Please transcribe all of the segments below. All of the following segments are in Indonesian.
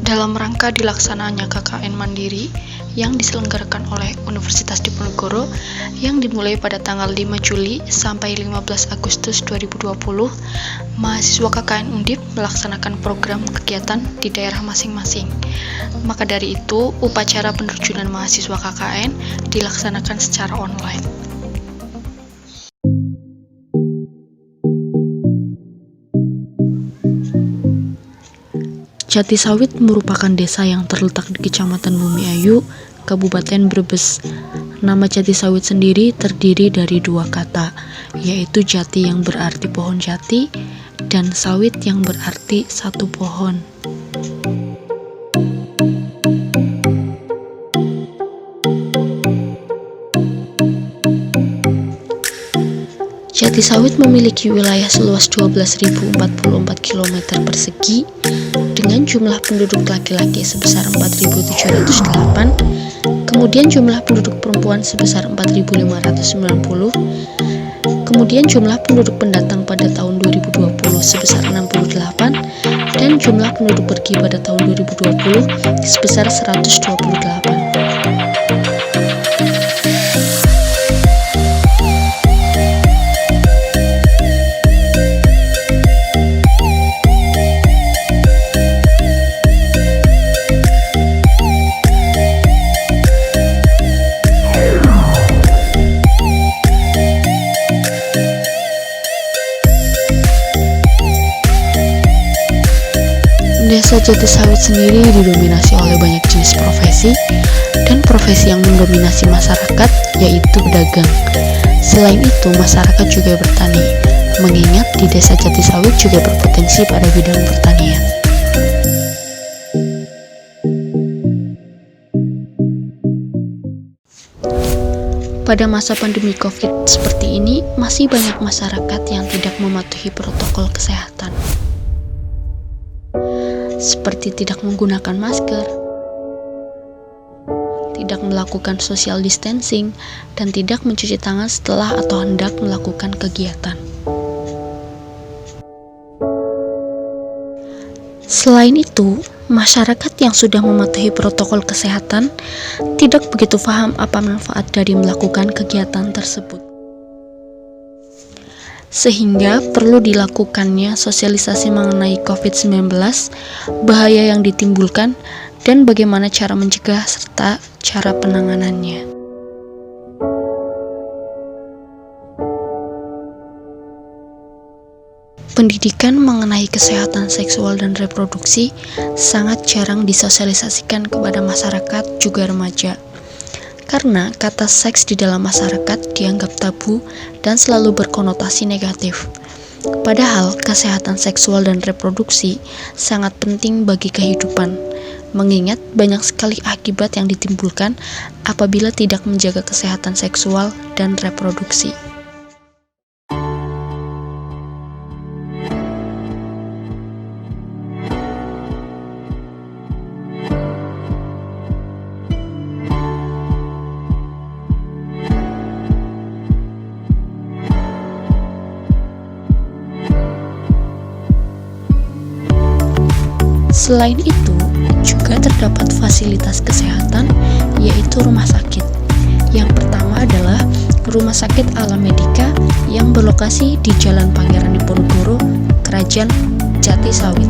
Dalam rangka dilaksananya KKN Mandiri yang diselenggarakan oleh Universitas Diponegoro yang dimulai pada tanggal 5 Juli sampai 15 Agustus 2020, mahasiswa KKN Undip melaksanakan program kegiatan di daerah masing-masing. Maka dari itu, upacara penerjunan mahasiswa KKN dilaksanakan secara online. Jatisawit merupakan desa yang terletak di Kecamatan Bumiayu, Kabupaten Brebes. Nama Jatisawit sendiri terdiri dari dua kata, yaitu jati yang berarti pohon jati dan sawit yang berarti satu pohon. Jatisawit memiliki wilayah seluas 12.044 km persegi dengan jumlah penduduk laki-laki sebesar 4.708, kemudian jumlah penduduk perempuan sebesar 4.590, kemudian jumlah penduduk pendatang pada tahun 2020 sebesar 68, dan jumlah penduduk pergi pada tahun 2020 sebesar 128. Desa Jatisawit sendiri didominasi oleh banyak jenis profesi, dan profesi yang mendominasi masyarakat yaitu pedagang. Selain itu, masyarakat juga bertani, mengingat di Desa Jatisawit juga berpotensi pada bidang pertanian. Pada masa pandemi COVID seperti ini, masih banyak masyarakat yang tidak mematuhi protokol kesehatan, seperti tidak menggunakan masker, tidak melakukan social distancing, dan tidak mencuci tangan setelah atau hendak melakukan kegiatan. Selain itu, masyarakat yang sudah mematuhi protokol kesehatan tidak begitu paham apa manfaat dari melakukan kegiatan tersebut, sehingga perlu dilakukannya sosialisasi mengenai COVID-19, bahaya yang ditimbulkan, dan bagaimana cara mencegah serta cara penanganannya. Pendidikan mengenai kesehatan seksual dan reproduksi sangat jarang disosialisasikan kepada masyarakat juga remaja, karena kata seks di dalam masyarakat dianggap tabu dan selalu berkonotasi negatif. Padahal kesehatan seksual dan reproduksi sangat penting bagi kehidupan, mengingat banyak sekali akibat yang ditimbulkan apabila tidak menjaga kesehatan seksual dan reproduksi. Selain itu, juga terdapat fasilitas kesehatan, yaitu rumah sakit. Yang pertama adalah Rumah Sakit Alam Medika yang berlokasi di Jalan Pangeran Diponegoro, Kerajaan Jatisawit.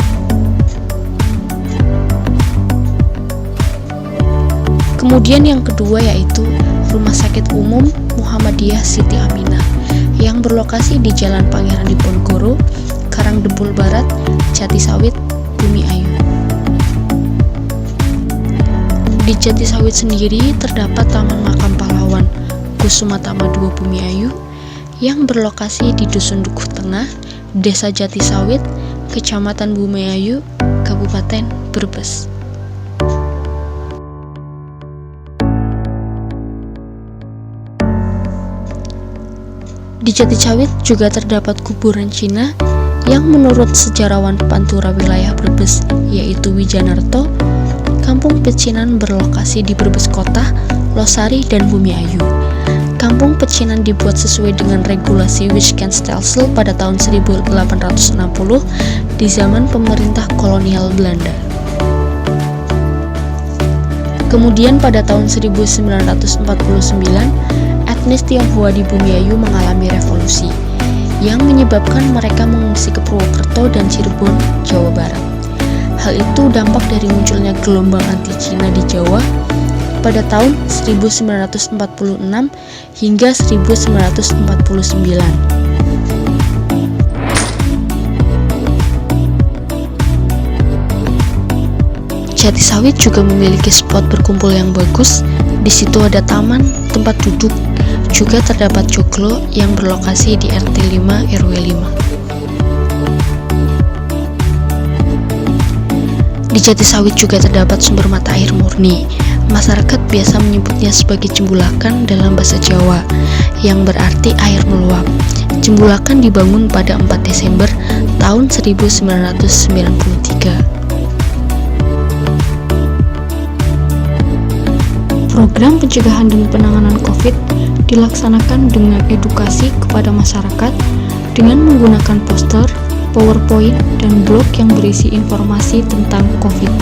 Kemudian yang kedua yaitu Rumah Sakit Umum Muhammadiyah Siti Aminah yang berlokasi di Jalan Pangeran Diponegoro, Karangdempul Barat, Jatisawit, Bumiayu. Di Jatisawit sendiri terdapat Taman Makam Pahlawan Kusumatama II Bumiayu yang berlokasi di Dusun Dukuh Tengah, Desa Jatisawit, Kecamatan Bumiayu, Kabupaten Brebes. Di Jatisawit juga terdapat kuburan Cina yang menurut sejarawan Pantura wilayah Brebes yaitu Wijanarto, Kampung Pecinan berlokasi di Brebes Kota, Losari, dan Bumiayu. Kampung Pecinan dibuat sesuai dengan regulasi Witskensstelsel pada tahun 1860 di zaman pemerintah kolonial Belanda. Kemudian pada tahun 1949, etnis Tionghoa di Bumiayu mengalami revolusi yang menyebabkan mereka mengungsi ke Purwokerto dan Cirebon, Jawa Barat. Hal itu dampak dari munculnya gelombang anti-Cina di Jawa pada tahun 1946 hingga 1949. Jatisawit juga memiliki spot berkumpul yang bagus. Di situ ada taman, tempat duduk, juga terdapat joglo yang berlokasi di RT 5 RW 5. Di Jatisawit juga terdapat sumber mata air murni. Masyarakat biasa menyebutnya sebagai Jembulakan dalam bahasa Jawa, yang berarti air meluap. Jembulakan dibangun pada 4 Desember tahun 1993. Program pencegahan dan penanganan COVID dilaksanakan dengan edukasi kepada masyarakat dengan menggunakan poster, PowerPoint, dan blog yang berisi informasi tentang COVID.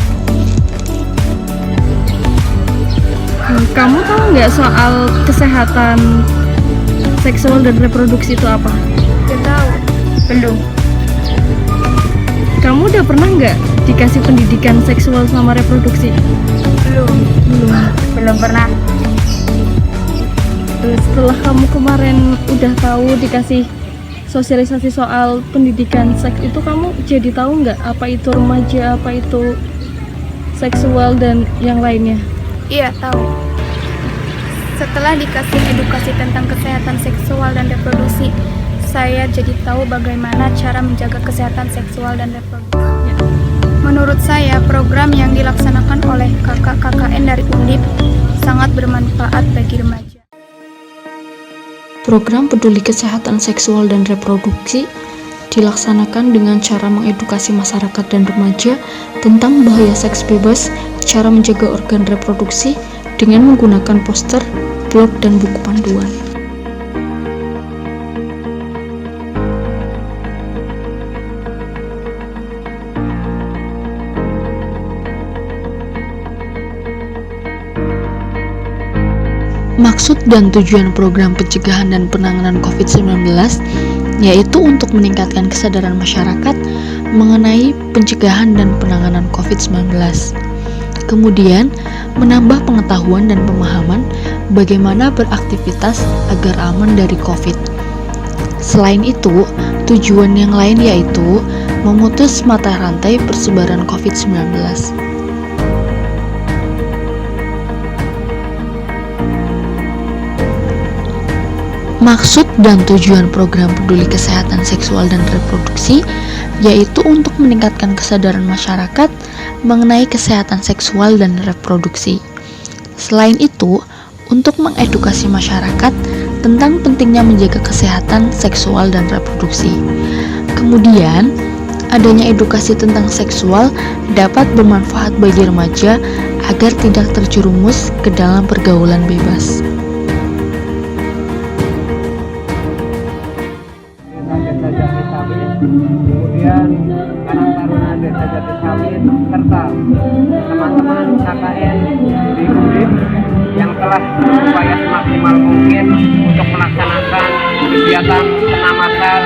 Kamu tahu nggak soal kesehatan seksual dan reproduksi itu apa? Gak tahu. Belum. Kamu udah pernah nggak dikasih pendidikan seksual sama reproduksi? Belum pernah. Setelah kamu kemarin udah tahu dikasih sosialisasi soal pendidikan seks itu, kamu jadi tahu nggak apa itu remaja, apa itu seksual dan yang lainnya? Iya, tahu. Setelah dikasih edukasi tentang kesehatan seksual dan reproduksi, saya jadi tahu bagaimana cara menjaga kesehatan seksual dan reproduksi. Menurut saya, program yang dilaksanakan oleh kakak KKN dari Undip sangat bermanfaat bagi remaja. Program peduli kesehatan seksual dan reproduksi dilaksanakan dengan cara mengedukasi masyarakat dan remaja tentang bahaya seks bebas, cara menjaga organ reproduksi dengan menggunakan poster, blog, dan buku panduan. Maksud dan tujuan program pencegahan dan penanganan COVID-19 yaitu untuk meningkatkan kesadaran masyarakat mengenai pencegahan dan penanganan COVID-19. Kemudian, menambah pengetahuan dan pemahaman bagaimana beraktivitas agar aman dari COVID. Selain itu, tujuan yang lain yaitu memutus mata rantai persebaran COVID-19. Maksud dan tujuan program peduli kesehatan seksual dan reproduksi yaitu untuk meningkatkan kesadaran masyarakat mengenai kesehatan seksual dan reproduksi. Selain itu, untuk mengedukasi masyarakat tentang pentingnya menjaga kesehatan seksual dan reproduksi. Kemudian, adanya edukasi tentang seksual dapat bermanfaat bagi remaja agar tidak terjerumus ke dalam pergaulan bebas. Kemudian Karang Taruna Desa Jatisawit serta teman-teman KKN di Undip yang telah berupaya semaksimal mungkin untuk melaksanakan kegiatan kena masal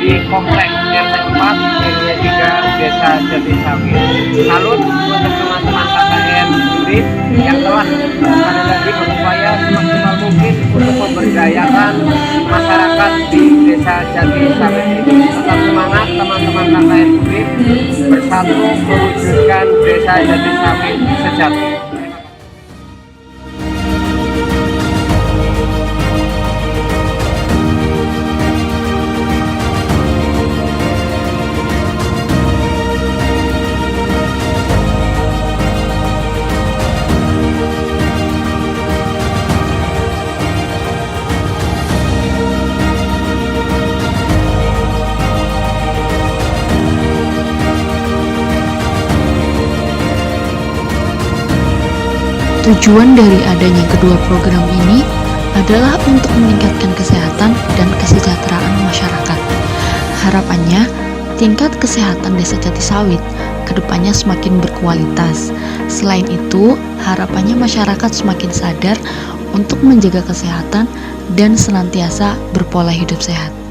di kompleks RT 4 RW 3 Desa Jatisawit. Salut untuk teman-teman KKN Undip yang telah sekali lagi berupaya semaksimal mungkin untuk memberdayakan masyarakat di Desa Jatisawit ini. Tetap semangat teman-teman KKN Undip bersatu mewujudkan Desa Jatisawit sejati. Tujuan dari adanya kedua program ini adalah untuk meningkatkan kesehatan dan kesejahteraan masyarakat. Harapannya, tingkat kesehatan Desa Jatisawit kedepannya semakin berkualitas. Selain itu, harapannya masyarakat semakin sadar untuk menjaga kesehatan dan senantiasa berpola hidup sehat.